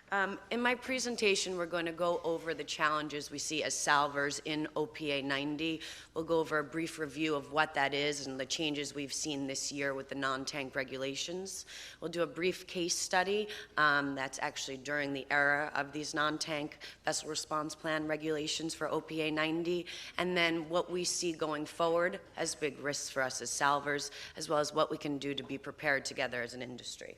In my presentation, we're going to go over the challenges we see as salvers in OPA 90. We'll go over a brief review of what that is and the changes we've seen this year with the non-tank regulations. We'll do a brief case study that's actually during the era of these non-tank vessel response plan regulations for OPA 90, and then what we see going forward as big risks for us as salvers, as well as what we can do to be prepared together as an industry.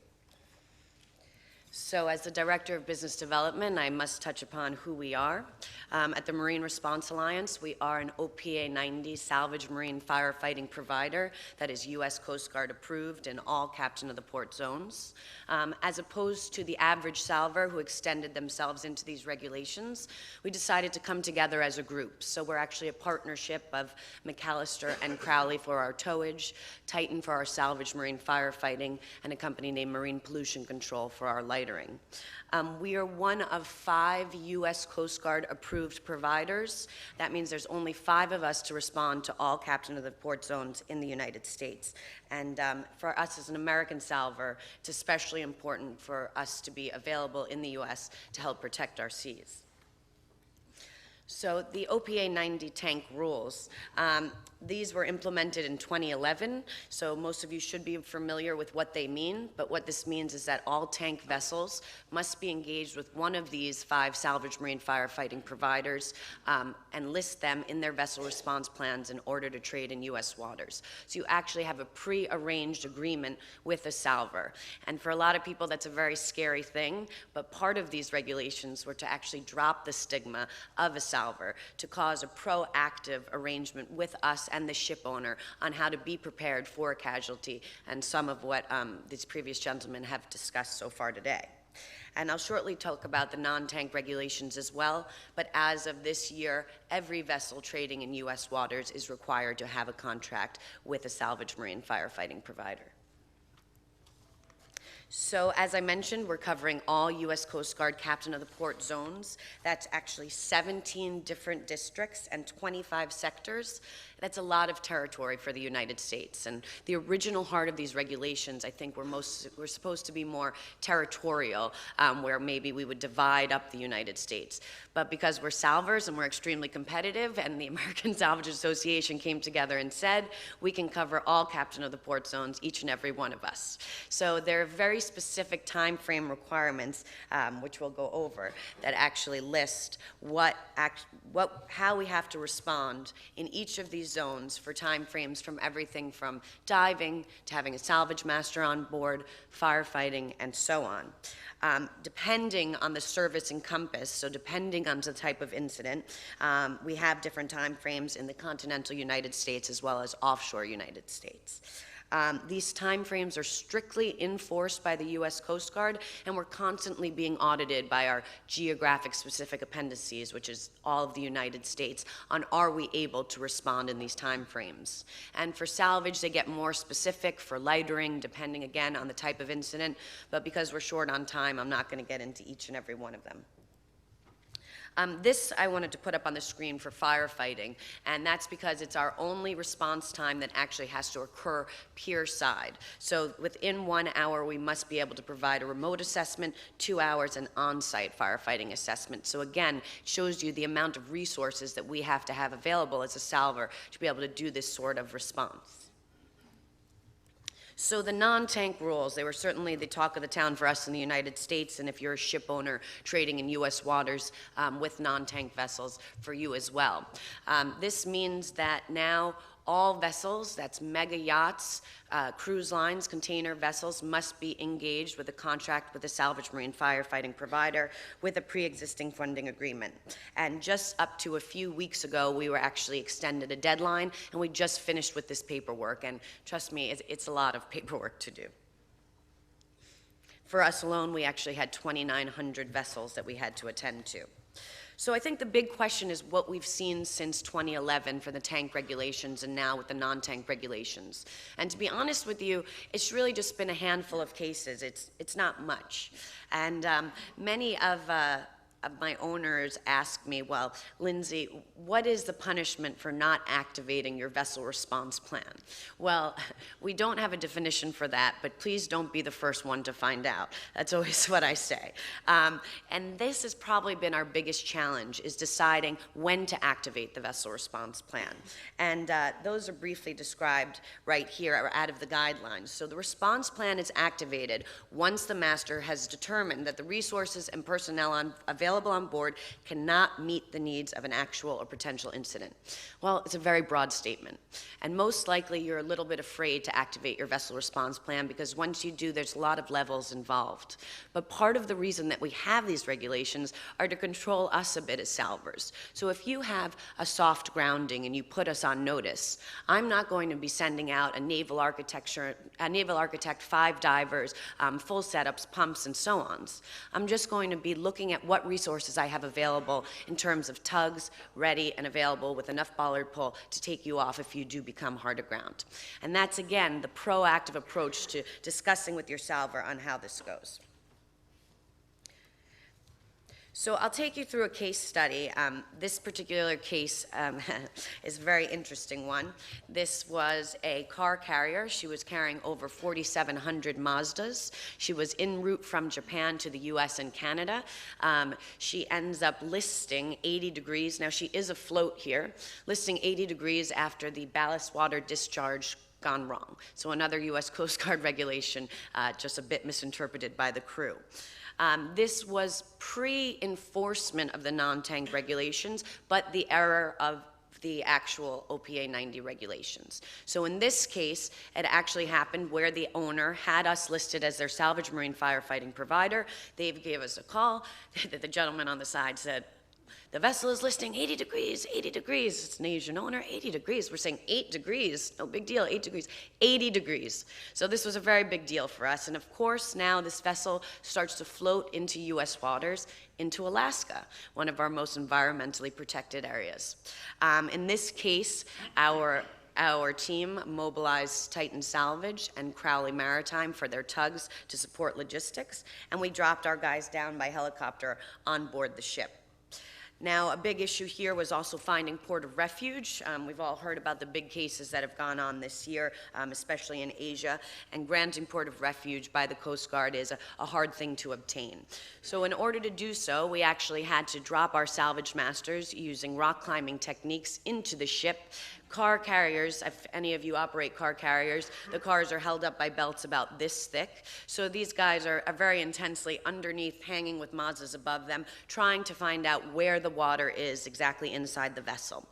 So as the Director of Business Development, I must touch upon who we are. At the Marine Response Alliance, we are an OPA 90 salvage marine firefighting provider that is U.S. Coast Guard approved in all captain of the port zones. As opposed to the average salver who extended themselves into these regulations, we decided to come together as a group. So we're actually a partnership of McAllister and Crowley for our towage, Titan for our salvage marine firefighting, and a company named Marine Pollution Control for our lightering. We are one of 5 U.S. Coast Guard approved providers. That means there's only 5 of us to respond to all captain of the port zones in the United States. And for us as an American salver, it's especially important for us to be available in the U.S. to help protect our seas. So the OPA 90 tank rules, these were implemented in 2011, so most of you should be familiar with what they mean, but what this means is that all tank vessels must be engaged with one of these 5 salvage marine firefighting providers and list them in their vessel response plans in order to trade in U.S. waters. So you actually have a pre-arranged agreement with a salver. And for a lot of people, that's a very scary thing, but part of these regulations were to actually drop the stigma of a salver, to cause a proactive arrangement with us and the ship owner on how to be prepared for a casualty, and some of what these previous gentlemen have discussed so far today. And I'll shortly talk about the non-tank regulations as well, but as of this year, every vessel trading in U.S. waters is required to have a contract with a salvage marine firefighting provider. So as I mentioned, we're covering all U.S. Coast Guard captain of the port zones. That's actually 17 different districts and 25 sectors. That's a lot of territory for the United States. And the original heart of these regulations, I think, were supposed to be more territorial, where maybe we would divide up the United States. But because we're salvers and we're extremely competitive, and the American Salvage Association came together and said, we can cover all captain of the port zones, each and every one of us. So there are very specific time frame requirements, which we'll go over, that actually list how we have to respond in each of these zones for time frames from everything from diving to having a salvage master on board, firefighting, and so on. Depending on the service encompassed, so depending on the type of incident, we have different time frames in the continental United States as well as offshore United States. These timeframes are strictly enforced by the U.S. Coast Guard, and we're constantly being audited by our geographic specific appendices, which is all of the United States, on are we able to respond in these timeframes. And for salvage, they get more specific for lightering, depending again on the type of incident, but because we're short on time, I'm not going to get into each and every one of them. This I wanted to put up on the screen for firefighting, and that's because it's our only response time that actually has to occur pier side. So within 1 hour, we must be able to provide a remote assessment, 2 hours, an on-site firefighting assessment. So again, it shows you the amount of resources that we have to have available as a salver to be able to do this sort of response. So the non-tank rules, they were certainly the talk of the town for us in the United States, and if you're a ship owner trading in U.S. waters with non-tank vessels, for you as well. This means that now all vessels, that's mega yachts, cruise lines, container vessels, must be engaged with a contract with a salvage marine firefighting provider with a pre-existing funding agreement. And just up to a few weeks ago, we were actually extended a deadline, and we just finished with this paperwork. And trust me, it's a lot of paperwork to do. For us alone, we actually had 2,900 vessels that we had to attend to. So I think the big question is what we've seen since 2011 for the tank regulations and now with the non-tank regulations. And to be honest with you, it's really just been a handful of cases. It's not much. And many of of my owners ask me, well, Lindsay, what is the punishment for not activating your vessel response plan? Well, we don't have a definition for that, but please don't be the first one to find out. That's always what I say. And this has probably been our biggest challenge, is deciding when to activate the vessel response plan. And those are briefly described right here, or out of the guidelines. So the response plan is activated once the master has determined that the resources and personnel available on board cannot meet the needs of an actual or potential incident. Well, it's a very broad statement. And most likely you're a little bit afraid to activate your vessel response plan, because once you do, there's a lot of levels involved. But part of the reason that we have these regulations are to control us a bit as salvors. So if you have a soft grounding and you put us on notice, I'm not going to be sending out a naval architect, 5 divers, full setups, pumps, and so on. I'm just going to be looking at what resources I have available in terms of tugs, ready and available with enough bollard pull to take you off if you do become hard aground. And that's, again, the proactive approach to discussing with your salver on how this goes. So I'll take you through a case study. This particular case is a very interesting one. This was a car carrier. She was carrying over 4,700 Mazdas. She was en route from Japan to the US and Canada. She ends up listing 80 degrees. Now, she is afloat here, listing 80 degrees after the ballast water discharge gone wrong. So another US Coast Guard regulation, just a bit misinterpreted by the crew. This was pre-enforcement of the non-tank regulations, but the error of the actual OPA 90 regulations. So in this case, it actually happened where the owner had us listed as their salvage marine firefighting provider. They gave us a call. The gentleman on the side said, the vessel is listing 80 degrees, 80 degrees. It's an Asian owner, 80 degrees. We're saying 8 degrees, no big deal, 8 degrees, 80 degrees. So this was a very big deal for us. And of course, now this vessel starts to float into US waters, into Alaska, one of our most environmentally protected areas. In this case, our team mobilized Titan Salvage and Crowley Maritime for their tugs to support logistics, and we dropped our guys down by helicopter on board the ship. Now, a big issue here was also finding port of refuge. We've all heard about the big cases that have gone on this year, especially in Asia, and granting port of refuge by the Coast Guard is a hard thing to obtain. So in order to do so, we actually had to drop our salvage masters using rock climbing techniques into the ship. Car carriers, if any of you operate car carriers, the cars are held up by belts about this thick. So these guys are very intensely underneath, hanging with Mazdas above them, trying to find out where the water is exactly inside the vessel.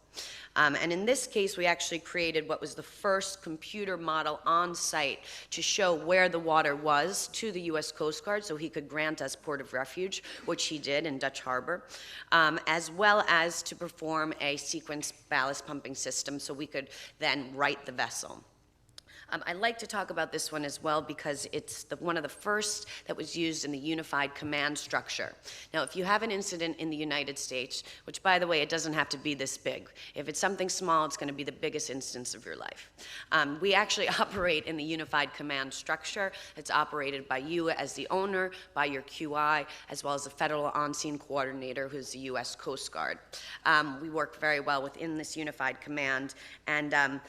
And in this case, we actually created what was the first computer model on site to show where the water was to the US Coast Guard so he could grant us port of refuge, which he did in Dutch Harbor, as well as to perform a sequence ballast pumping system so we could then right the vessel. I like to talk about this one as well because it's one of the first that was used in the unified command structure. Now, if you have an incident in the United States, which, by the way, it doesn't have to be this big. If it's something small, it's going to be the biggest instance of your life. We actually operate in the unified command structure. It's operated by you as the owner, by your QI, as well as the federal on-scene coordinator, who's the U.S. Coast Guard. We work very well within this unified command, and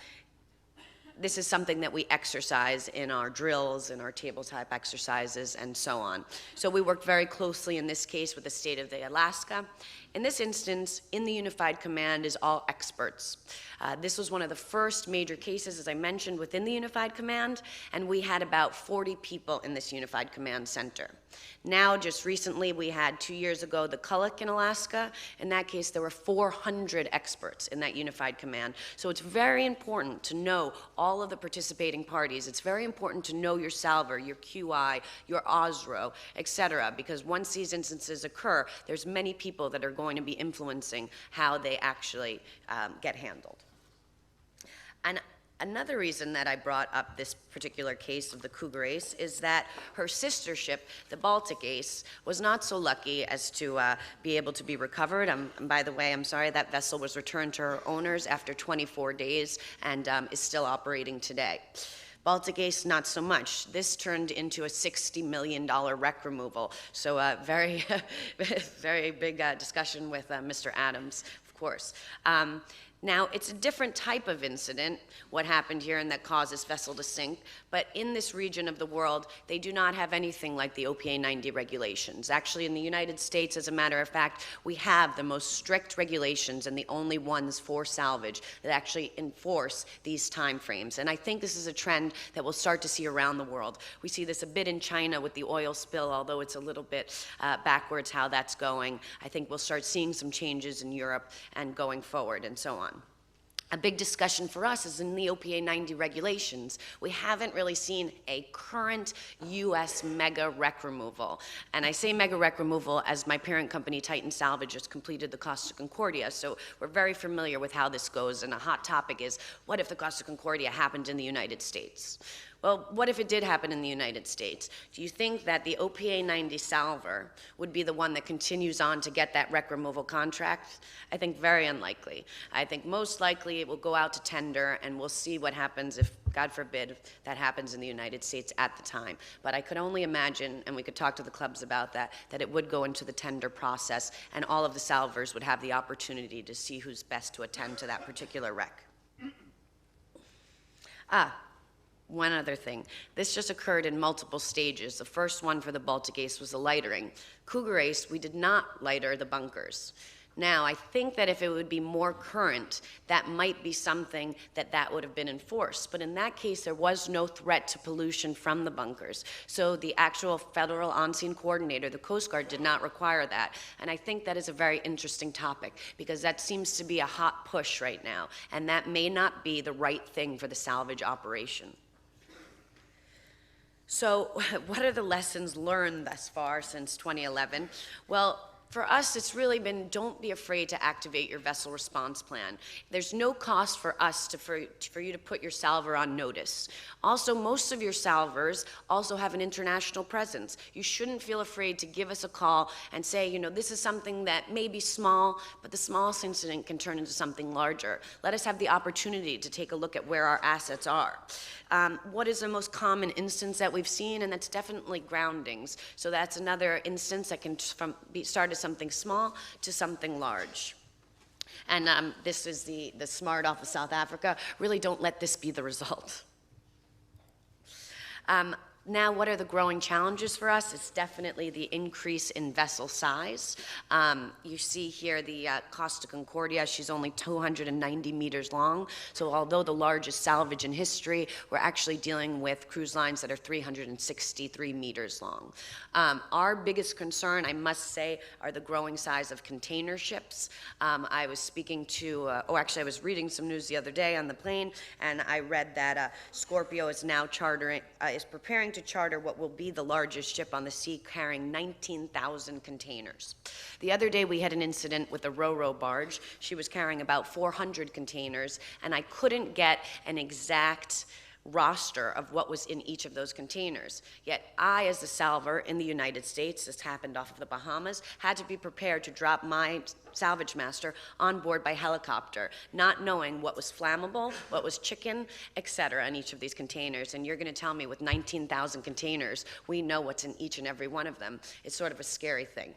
this is something that we exercise in our drills, in our tabletop exercises, and so on. So we worked very closely in this case with the state of Alaska. In this instance, in the Unified Command is all experts. This was one of the first major cases, as I mentioned, within the Unified Command, and we had about 40 people in this Unified Command Center. Now, just recently, we had 2 years ago the Kullik in Alaska. In that case, there were 400 experts in that Unified Command. So it's very important to know all of the participating parties. It's very important to know your salver, your QI, your OSRO, et cetera, because once these instances occur, there's many people that are going to be influencing how they actually get handled. And another reason that I brought up this particular case of the Cougar Ace is that her sister ship, the Baltic Ace, was not so lucky as to be able to be recovered. And by the way, I'm sorry, that vessel was returned to her owners after 24 days and is still operating today. Baltic Ace, not so much. This turned into a $60 million wreck removal. So a very, very big discussion with Mr. Adams, of course. Now, it's a different type of incident, what happened here, and that caused this vessel to sink. But in this region of the world, they do not have anything like the OPA 90 regulations. Actually, in the United States, as a matter of fact, we have the most strict regulations and the only ones for salvage that actually enforce these time frames. And I think this is a trend that we'll start to see around the world. We see this a bit in China with the oil spill, although it's a little bit backwards how that's going. I think we'll start seeing some changes in Europe and going forward and so on. A big discussion for us is in the OPA 90 regulations. We haven't really seen a current U.S. mega wreck removal. And I say mega wreck removal as my parent company, Titan Salvage, has completed the Costa Concordia. So we're very familiar with how this goes. And a hot topic is, what if the Costa Concordia happened in the United States? Well, what if it did happen in the United States? Do you think that the OPA 90 salver would be the one that continues on to get that wreck removal contract? I think very unlikely. I think most likely it will go out to tender, and we'll see what happens if, God forbid, that happens in the United States at the time. But I could only imagine, and we could talk to the clubs about that, that it would go into the tender process, and all of the salvers would have the opportunity to see who's best to attend to that particular wreck. One other thing. This just occurred in multiple stages. The first one for the Baltic Ace was the lightering. Cougar Ace, we did not lighter the bunkers. Now, I think that if it would be more current, that might be something that would have been enforced. But in that case, there was no threat to pollution from the bunkers. So the actual federal on-scene coordinator, the Coast Guard, did not require that. And I think that is a very interesting topic, because that seems to be a hot push right now. And that may not be the right thing for the salvage operation. So what are the lessons learned thus far since 2011? Well, for us, it's really been, don't be afraid to activate your vessel response plan. There's no cost for us for you to put your salver on notice. Also, most of your salvers also have an international presence. You shouldn't feel afraid to give us a call and say, you know, this is something that may be small, but the smallest incident can turn into something larger. Let us have the opportunity to take a look at where our assets are. What is the most common instance that we've seen? And that's definitely groundings. So that's another instance that can start as something small to something large. And this is the smart off of South Africa. Really don't let this be the result. Now, what are the growing challenges for us? It's definitely the increase in vessel size. You see here the Costa Concordia. She's only 290 meters long. So although the largest salvage in history, we're actually dealing with cruise lines that are 363 meters long. Our biggest concern, I must say, are the growing size of container ships. I was speaking to, I was reading some news the other day on the plane, and I read that Scorpio is now preparing to charter what will be the largest ship on the sea, carrying 19,000 containers. The other day we had an incident with a ro-ro barge. She was carrying about 400 containers, and I couldn't get an exact roster of what was in each of those containers. Yet I, as the salver in the United States, this happened off of the Bahamas, had to be prepared to drop my salvage master on board by helicopter, not knowing what was flammable, what was chicken, etc. in each of these containers. And you're going to tell me with 19,000 containers, we know what's in each and every one of them. It's sort of a scary thing.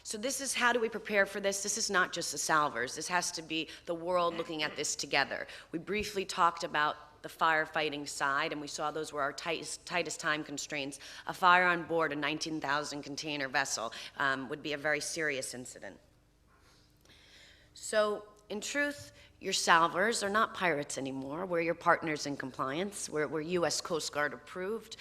So this is, how do we prepare for this? This is not just the salvers. This has to be the world looking at this together. We briefly talked about the firefighting side, and we saw those were our tightest time constraints. A fire on board a 19,000 container vessel would be a very serious incident. So, in truth, your salvers are not pirates anymore. We're your partners in compliance. We're U.S. Coast Guard approved.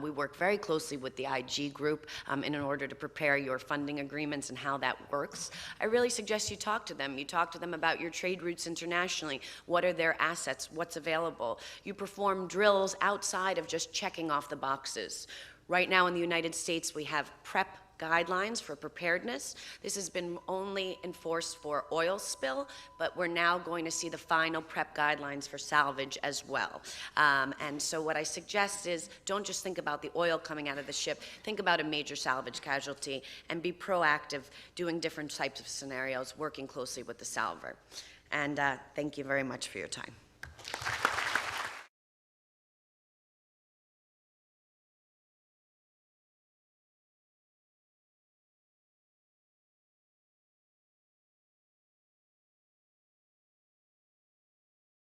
We work very closely with the IG group in order to prepare your funding agreements and how that works. I really suggest you talk to them. You talk to them about your trade routes internationally. What are their assets? What's available? You perform drills outside of just checking off the boxes. Right now in the United States, we have PrEP guidelines for preparedness. This has been only enforced for oil spill, but we're now going to see the final PrEP guidelines for salvage as well. And so what I suggest is, don't just think about the oil coming out of the ship, think about a major salvage casualty and be proactive, doing different types of scenarios, working closely with the salver. And thank you very much for your time.